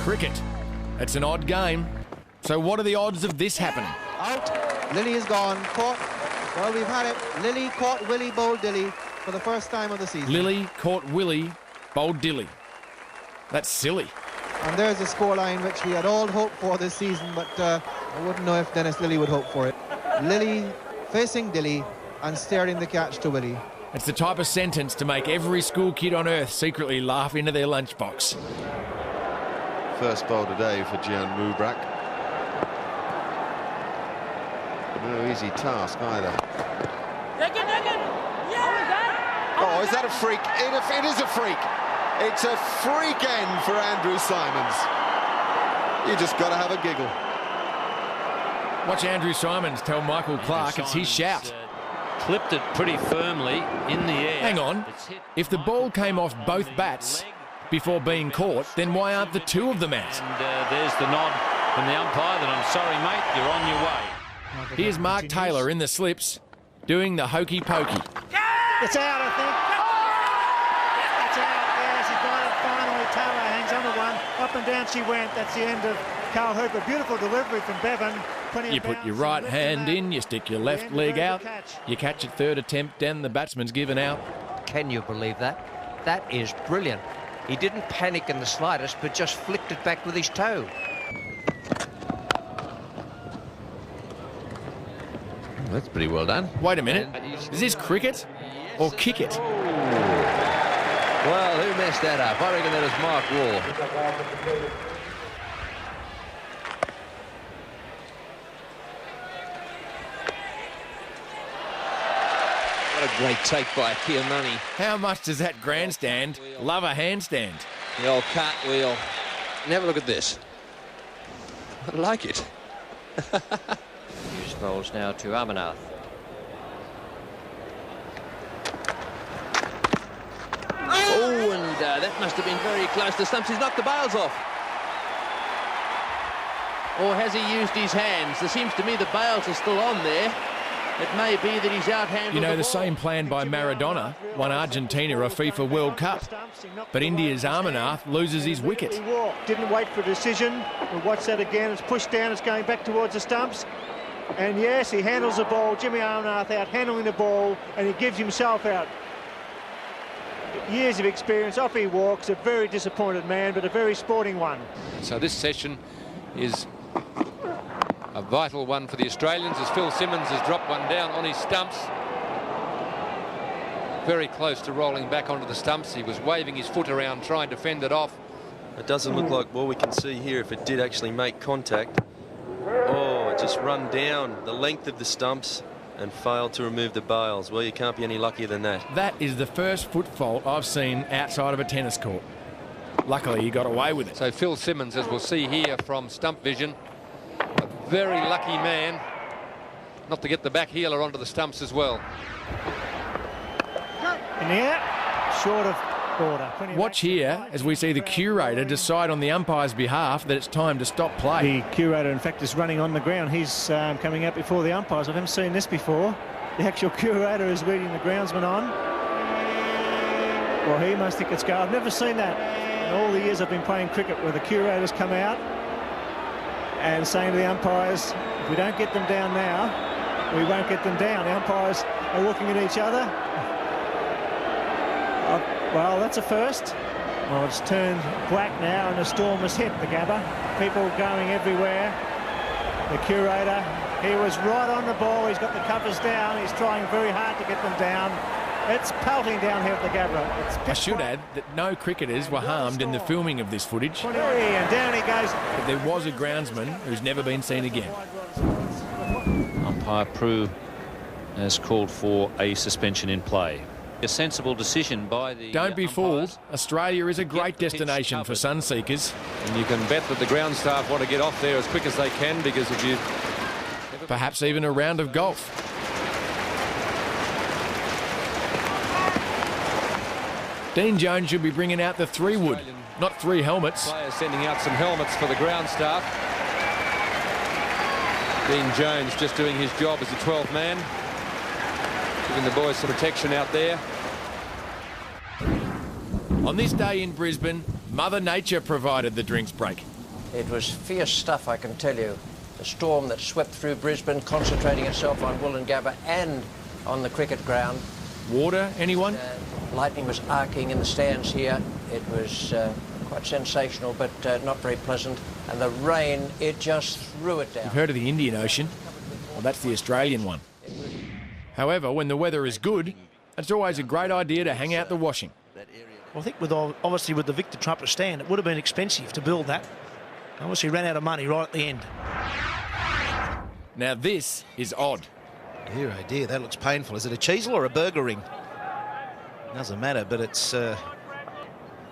cricket. It's an odd game. So what are the odds of this happening? Out. Lily is gone. Caught. Well, we've had it. Lily caught Willie, bowled Dilly for the first time of the season. Lily caught Willie, bowled Dilly. That's silly. And there's a scoreline which we had all hoped for this season, but I wouldn't know if Dennis Lilly would hope for it. Lily facing Dilly and steering the catch to Willie. It's the type of sentence to make every school kid on earth secretly laugh into their lunchbox. First bowl today for Gian Mubrak. No easy task either. Oh, is that a freak? It is a freak. It's a freak end for Andrew Simons. You just got to have a giggle. Watch Andrew Simons tell Michael Clark it's his shout. Clipped it pretty firmly in the air. Hang on. If the ball came off both bats before being caught, then why aren't the two of them out? And there's the nod from the umpire that I'm sorry, mate, you're on your way. Here's Mark Taylor in the slips doing the hokey pokey. It's out, I think. It's out, yes, he's got it finally. Taylor hangs on to one. Up and down she went. That's the end of Carl Hooper. Beautiful delivery from Bevan. You put your right hand in, you stick your left leg out, you catch it third attempt, and the batsman's given out. Can you believe that? That is brilliant. He didn't panic in the slightest, but just flicked it back with his toe. That's pretty well done. Wait a minute. Is this cricket or kick it? Well, who messed that up? I reckon that was Mark Wall. What a great take by Kiyomani. How much does that grandstand love a handstand? The old cartwheel. And have a look at this. I like it. Hughes bowls now to Amarnath. Oh, and that must have been very close to stumps. He's knocked the bails off. Or has he used his hands? There seems to me the bails are still on there. It may be that he's outhandled. You know, the ball. same plan by Maradona won Argentina a FIFA World Cup. But India's Amarnath loses his wicket. He walked, didn't wait for a decision. We'll watch that again. It's pushed down, it's going back towards the stumps. And yes, he handles the ball. Jimmy Amarnath out handling the ball, and he gives himself out. Years of experience, off he walks. A very disappointed man, but a very sporting one. So this session is a vital one for the Australians as Phil Simmons has dropped one down on his stumps. Very close to rolling back onto the stumps. He was waving his foot around trying to fend it off. It doesn't look like what we can see here if it did actually make contact. Oh, it just run down the length of the stumps and failed to remove the bails. Well, you can't be any luckier than that. That is the first foot fault I've seen outside of a tennis court. Luckily, he got away with it. So Phil Simmons, as we'll see here from stump vision, a very lucky man not to get the back heeler onto the stumps as well. In the air, short of border. Watch here as we see the curator decide on the umpire's behalf that it's time to stop play. The curator, in fact, is running on the ground. He's coming out before the umpires. I haven't seen this before. The actual curator is leading the groundsman on. Well, he must think it's go. I've never seen that in all the years I've been playing cricket, where the curators come out and saying to the umpires, if we don't get them down now, we won't get them down. The umpires are looking at each other. Well, that's a first. Well, it's turned black now and the storm has hit the Gabba. People going everywhere. The curator, he was right on the ball. He's got the covers down. He's trying very hard to get them down. It's pelting down here at the Gabba. I should add that no cricketers were harmed in the filming of this footage. And down he goes. But there was a groundsman who's never been seen again. Umpire Prue has called for a suspension in play. A sensible decision by the Don't be umpires. fooled. Australia is a great destination for sun seekers. And you can bet that the ground staff want to get off there as quick as they can, because if you... Perhaps even a round of golf. Dean Jones should be bringing out the 3-wood, not 3 helmets. Players sending out some helmets for the ground staff. Dean Jones just doing his job as a 12th man, giving the boys some protection out there. On this day in Brisbane, Mother Nature provided the drinks break. It was fierce stuff, I can tell you. The storm that swept through Brisbane, concentrating itself on Wollongabba and on the cricket ground. Water, anyone? Lightning was arcing in the stands here. It was quite sensational, but not very pleasant. And the rain, it just threw it down. You've heard of the Indian Ocean? Well, that's the Australian one. However, when the weather is good, it's always a great idea to hang out the washing. Well, I think obviously with the Victor Trumpeter stand, it would have been expensive to build that. Obviously ran out of money right at the end. Now this is odd. Dear, oh dear, that looks painful. Is it a cheesel or a burger ring? Doesn't matter, but it's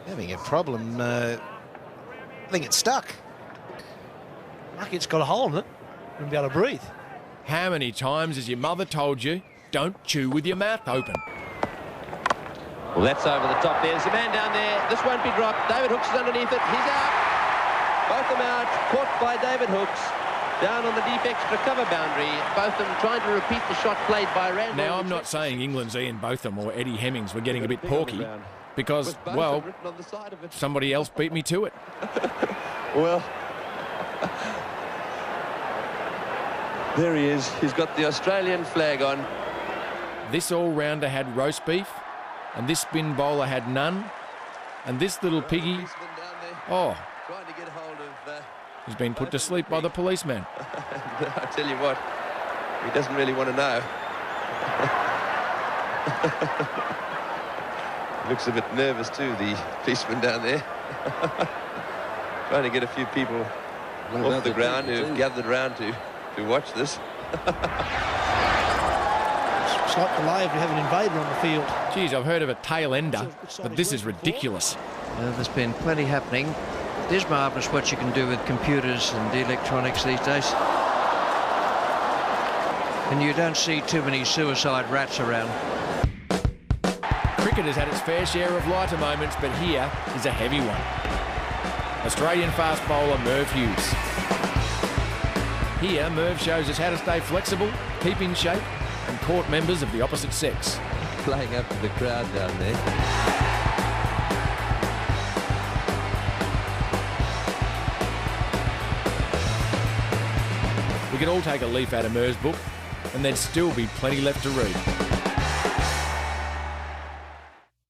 having a problem. I think it's stuck. Lucky it's got a hole in it. Wouldn't be able to breathe. How many times has your mother told you, don't chew with your mouth open? Well, that's over the top. There's a man down there. This won't be dropped. David Hooks is underneath it. He's out. Both of them out. Caught by David Hooks. Down on the deep extra cover boundary. Both of them trying to repeat the shot played by Randall. Now, I'm not saying England's Ian Botham or Eddie Hemmings were getting a bit porky because, well, somebody else beat me to it. Well, there he is. He's got the Australian flag on. This all-rounder had roast beef, and this spin bowler had none, and this little piggy, oh, he's been put to sleep by the policeman. I tell you what, he doesn't really want to know. Looks a bit nervous too, the policeman down there. Trying to get a few people off the ground who've gathered around to watch this. It's like delay if you have an invader on the field. Geez, I've heard of a tail ender, but this is ridiculous. There's been plenty happening. It is marvellous what you can do with computers and electronics these days. And you don't see too many suicide rats around. Cricket has had its fair share of lighter moments, but here is a heavy one. Australian fast bowler Merv Hughes. Here, Merv shows us how to stay flexible, keep in shape, and court members of the opposite sex. Playing up to the crowd down there. We could all take a leaf out of Merv's book, and there'd still be plenty left to read.